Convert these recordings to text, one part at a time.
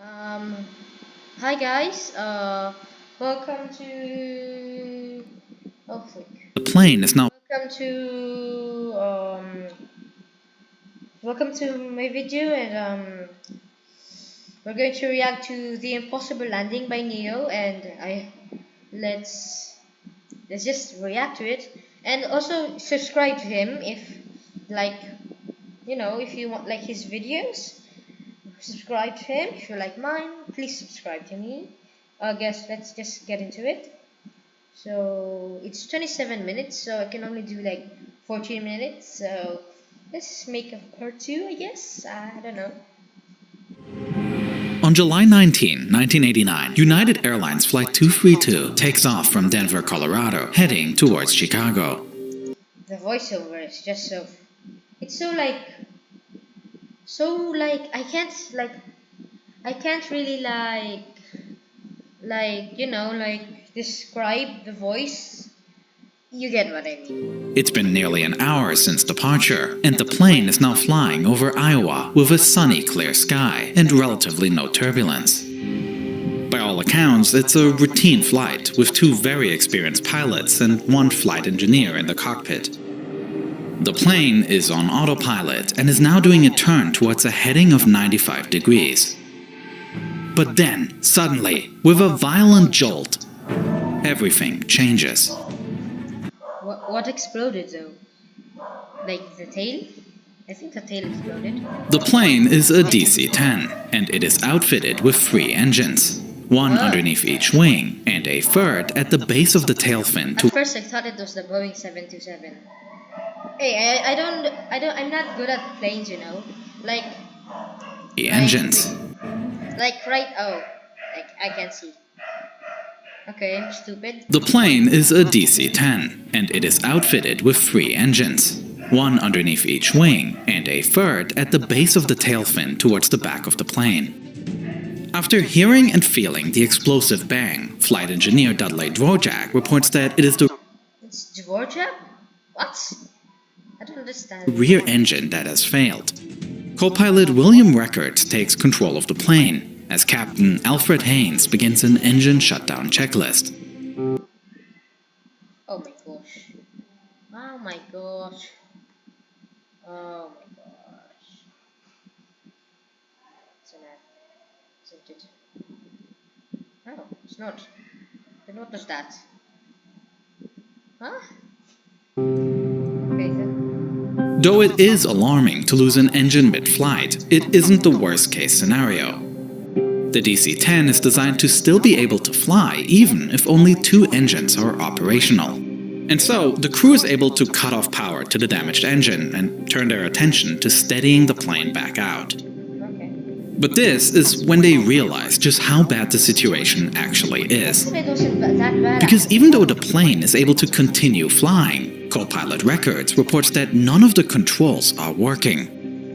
Um, Hi guys. Welcome to. Oh, frick. The plane is now Welcome to welcome to my video, and we're going to react to the Impossible Landing by Neo, and let's let's just react to it, and also subscribe to him if like if you want like his videos. Subscribe to him. If you like mine, please subscribe to me. I guess let's just get into it. So it's 27 minutes, so I can only do like 14 minutes. So let's make a part 2, I guess. I don't know. on July 19, 1989, United Airlines Flight 232 takes off from Denver, Colorado, heading towards Chicago. The voiceover is just so. It's so like I can't really like describe the voice. You get what I mean. It's been nearly an hour since departure, and the plane is now flying over Iowa with a sunny, clear sky and relatively no turbulence. By all accounts, it's a routine flight with two very experienced pilots and one flight engineer in the cockpit. The plane is on autopilot and is now doing a turn towards a heading of 95 degrees. But then, suddenly, with a violent jolt, everything changes. What exploded though? Like the tail? I think the tail exploded. The plane is a DC-10, and it is outfitted with 3 engines, one underneath each wing, and a third at the base of the tail fin At first I thought it was the Boeing 727. Hey, I'm not good at planes, you know. Like the engines. like right. Oh, like I can see. Okay, I'm stupid. The plane is a DC-10, and it is outfitted with 3 engines, one underneath each wing, and a third at the base of the tail fin towards the back of the plane. After hearing and feeling the explosive bang, flight engineer Dudley Dvorak reports that it is the It's Georgia? What? I don't understand. rear engine that has failed. Co-pilot William Record takes control of the plane, as Captain Alfred Haynes begins an engine shutdown checklist. Oh my gosh. Oh my gosh. Oh my gosh. It's an ad, isn't it? No, it's not. Then what was that? Huh? Okay then. Though it is alarming to lose an engine mid-flight, it isn't the worst-case scenario. The DC-10 is designed to still be able to fly even if only 2 engines are operational. And so, the crew is able to cut off power to the damaged engine and turn their attention to steadying the plane back out. Okay. But this is when they realize just how bad the situation actually is. It wasn't that bad. Because even though the plane is able to continue flying, Co-pilot Records reports that none of the controls are working.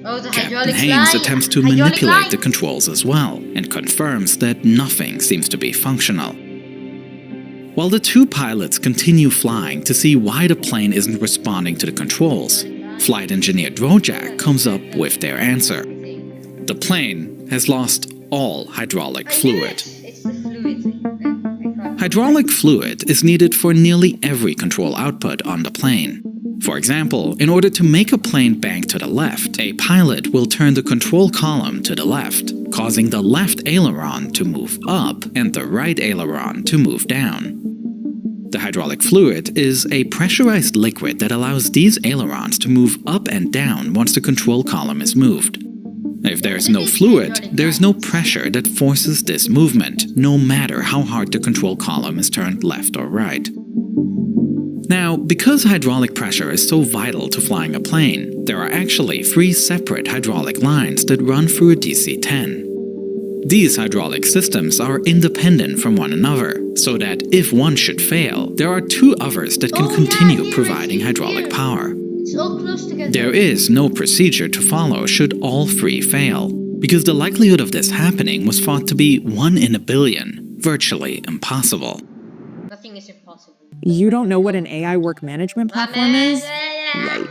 Oh, the Captain hydraulic Haynes line. attempts to Hydraulic manipulate line. the controls as well, and confirms that nothing seems to be functional. While the 2 pilots continue flying to see why the plane isn't responding to the controls, flight engineer Dvorak comes up with their answer. The plane has lost all hydraulic fluid. It's the fluid thing. Hydraulic fluid is needed for nearly every control output on the plane. For example, in order to make a plane bank to the left, a pilot will turn the control column to the left, causing the left aileron to move up and the right aileron to move down. The hydraulic fluid is a pressurized liquid that allows these ailerons to move up and down once the control column is moved. If there's no fluid, there's no pressure that forces this movement, no matter how hard the control column is turned left or right. Now, because hydraulic pressure is so vital to flying a plane, there are actually 3 separate hydraulic lines that run through a DC-10. These hydraulic systems are independent from one another, so that if one should fail, there are 2 others that can continue providing hydraulic power. It's all close together. There is no procedure to follow should all 3 fail, because the likelihood of this happening was thought to be 1 in a billion, virtually impossible. Nothing is impossible. You don't know what an AI work management platform is? Yikes.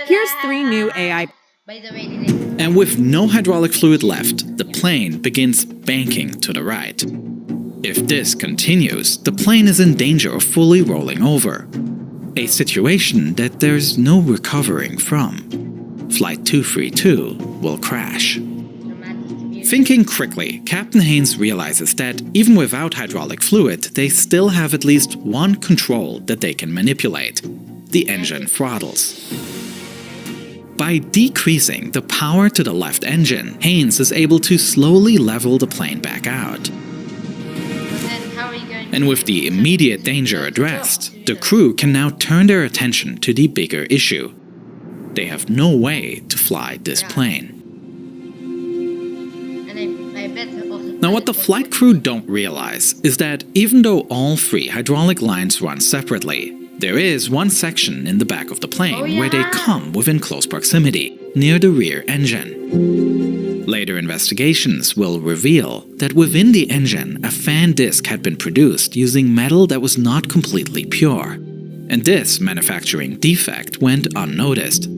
Here's 3 new AI By the way, did it? And with no hydraulic fluid left, the plane begins banking to the right. If this continues, the plane is in danger of fully rolling over. A situation that there's no recovering from. Flight 232 will crash. Thinking quickly, Captain Haynes realizes that even without hydraulic fluid, they still have at least one control that they can manipulate: the engine throttles. By decreasing the power to the left engine, Haynes is able to slowly level the plane back out. And with the immediate danger addressed, the crew can now turn their attention to the bigger issue. They have no way to fly this plane. Now, what the flight crew don't realize is that even though all three hydraulic lines run separately, there is one section in the back of the plane where they come within close proximity, near the rear engine. Later investigations will reveal that within the engine, a fan disc had been produced using metal that was not completely pure. And this manufacturing defect went unnoticed.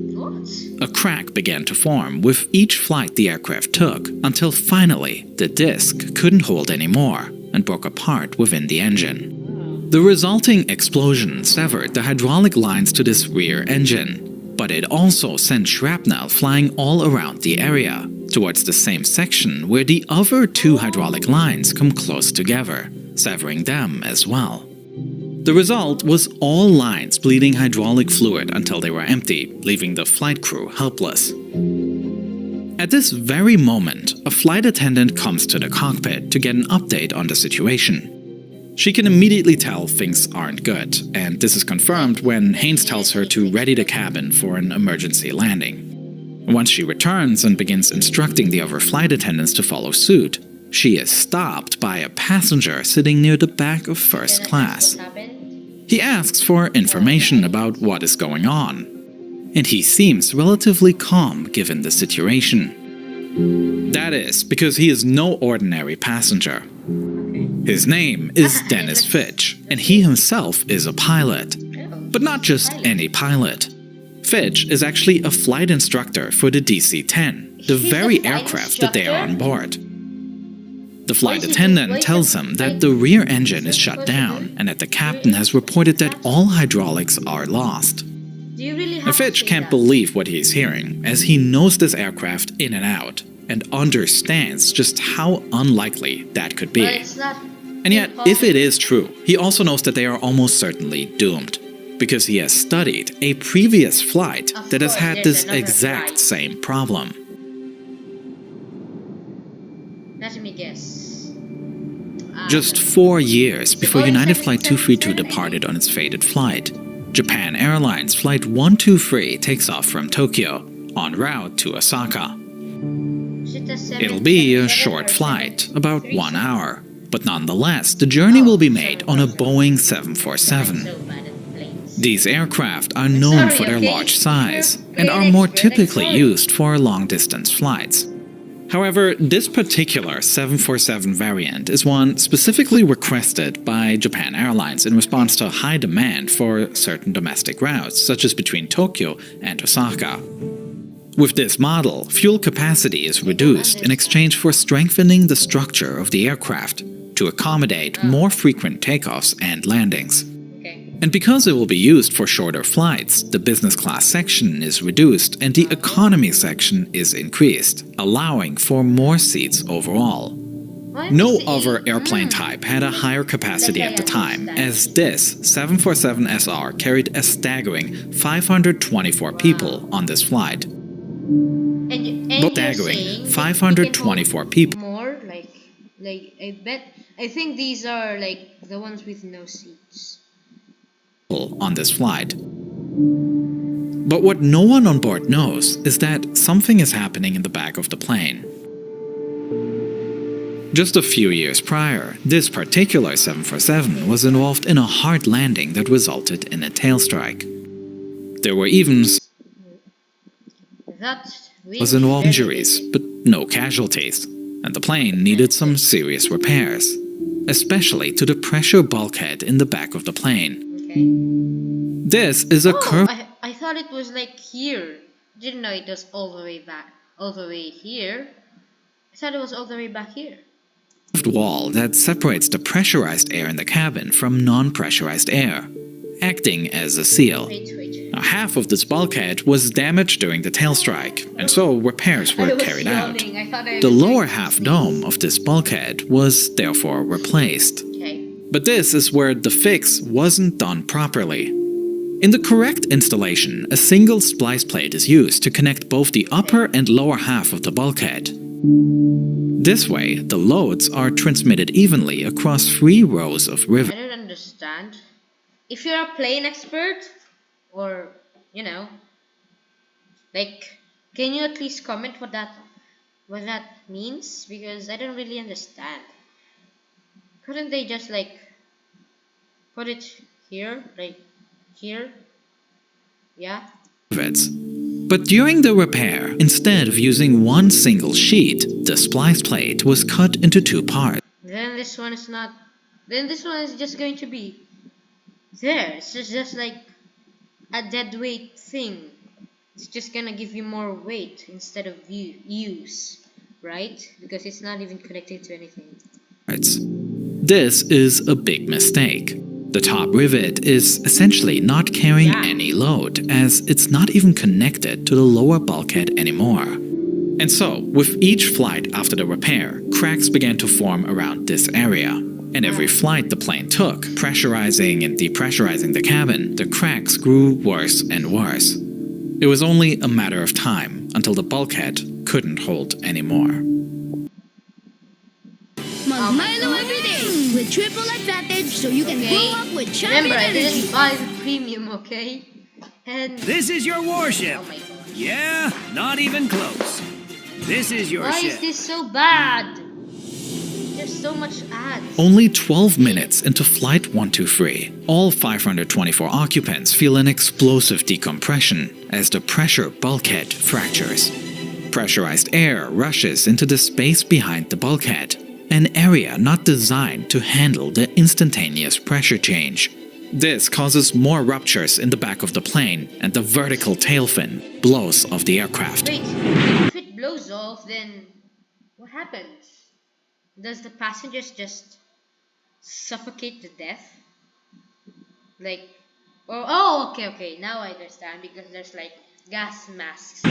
A crack began to form with each flight the aircraft took, until finally the disc couldn't hold anymore and broke apart within the engine. The resulting explosion severed the hydraulic lines to this rear engine, but it also sent shrapnel flying all around the area, towards the same section where the other two hydraulic lines come close together, severing them as well. The result was all lines bleeding hydraulic fluid until they were empty, leaving the flight crew helpless. At this very moment, a flight attendant comes to the cockpit to get an update on the situation. She can immediately tell things aren't good, and this is confirmed when Haynes tells her to ready the cabin for an emergency landing. Once she returns and begins instructing the other flight attendants to follow suit, she is stopped by a passenger sitting near the back of first class. He asks for information about what is going on, and he seems relatively calm given the situation. That is because he is no ordinary passenger. His name is Dennis Fitch, and he himself is a pilot. But not just any pilot. Fitch is actually a flight instructor for the DC-10, the very aircraft that they are on board. The flight attendant tells him that the rear engine is shut down and that the captain has reported that all hydraulics are lost. Fitch can't believe what he's hearing, as he knows this aircraft in and out and understands just how unlikely that could be. And yet, if it is true, he also knows that they are almost certainly doomed, because he has studied a previous flight that has had this exact same problem. Let me guess. Just 4 years before United Flight 232 departed on its fated flight, Japan Airlines Flight 123 takes off from Tokyo, en route to Osaka. It'll be a short flight, about 1 hour, but nonetheless, the journey will be made on a Boeing 747. These aircraft are known for their large size and are more typically used for long-distance flights. However, this particular 747 variant is one specifically requested by Japan Airlines in response to high demand for certain domestic routes, such as between Tokyo and Osaka. With this model, fuel capacity is reduced in exchange for strengthening the structure of the aircraft to accommodate more frequent takeoffs and landings. And because it will be used for shorter flights, the business class section is reduced and the economy section is increased, allowing for more seats overall. No other airplane type had a higher capacity at the time, as this 747SR carried a staggering 524 people on this flight. Staggering 524 people. More like I think these are like the ones with no seats. On this flight. But what no one on board knows is that something is happening in the back of the plane. Just a few years prior, this particular 747 was involved in a hard landing that resulted in a tail strike. There were even injuries, but no casualties, and the plane needed some serious repairs, especially to the pressure bulkhead in the back of the plane. This is a curve. I thought it was like here. Didn't know it was all the way back, all the way here. I thought it was all the way back here. Wall that separates the pressurized air in the cabin from non-pressurized air, acting as a seal. Wait. Now, half of this bulkhead was damaged during the tail strike, and so repairs I were was carried out. yawning. I thought I The was lower going to half sneeze. dome of this bulkhead was therefore replaced. Okay. But this is where the fix wasn't done properly. In the correct installation, a single splice plate is used to connect both the upper and lower half of the bulkhead. This way, the loads are transmitted evenly across 3 rows of I rivets. don't understand. If you're a plane expert, or like, can you at least comment what that means? Because I don't really understand. Couldn't they just like put it here, like here? Yeah. But during the repair, instead of using one single sheet, the splice plate was cut into 2 parts. Then this one is not. Then this one is just going to be there. It's just like a dead weight thing. It's just gonna give you more weight instead of use, right? Because it's not even connected to anything. This is a big mistake. The top rivet is essentially not carrying any load, as it's not even connected to the lower bulkhead anymore. And so, with each flight after the repair, cracks began to form around this area. And every flight the plane took, pressurizing and depressurizing the cabin, the cracks grew worse and worse. It was only a matter of time until the bulkhead couldn't hold anymore. Milo every day with triple advantage so you can grow up with champion Remember, I energy. didn't buy the premium, okay? And This is your warship. oh my gosh. Yeah, not even close. This is your Why ship. is this so bad? There's so much ads. Only 12 minutes into Flight 123, all 524 occupants feel an explosive decompression as the pressure bulkhead fractures. Pressurized air rushes into the space behind the bulkhead, an area not designed to handle the instantaneous pressure change. This causes more ruptures in the back of the plane, and the vertical tail fin blows off the aircraft. Wait, if it blows off, then what happens? Does the passengers just suffocate to death? Like, okay, now I understand because there's like gas masks.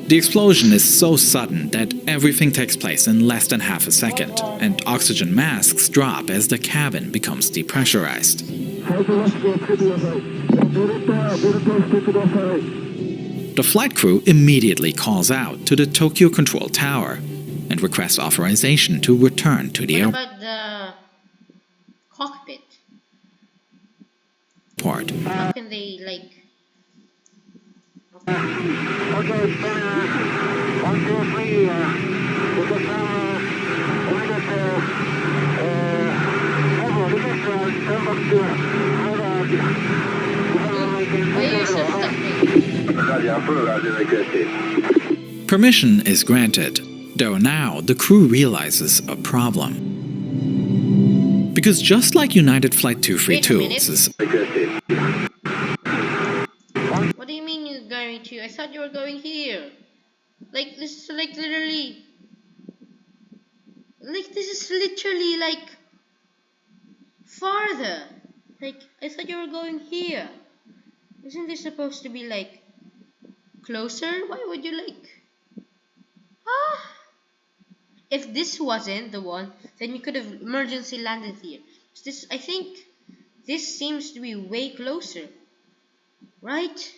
The explosion is so sudden that everything takes place in less than half a second, and oxygen masks drop as the cabin becomes depressurized. The flight crew immediately calls out to the Tokyo Control Tower and requests authorization to return to the What about the cockpit? airport. How can they like? Okay, it's 1, 2, 3, because come back Why are you so stuck? Permission is granted, though now the crew realizes a problem. Because just like United Flight 232's What do you mean you're going to? I thought you were going here. Like this is like literally. Like this is literally like farther. Like I thought you were going here. Isn't this supposed to be like closer? Why would you like? Ah. If this wasn't the one, then you could have emergency landed here. This, I think, this seems to be way closer, right?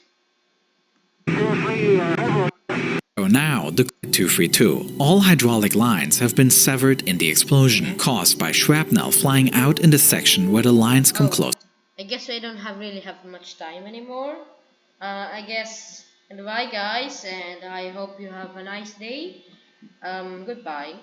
So now, the 232, all hydraulic lines have been severed in the explosion caused by shrapnel flying out in the section where the lines come close. I guess I don't really have much time anymore. I guess goodbye guys, and I hope you have a nice day. Goodbye.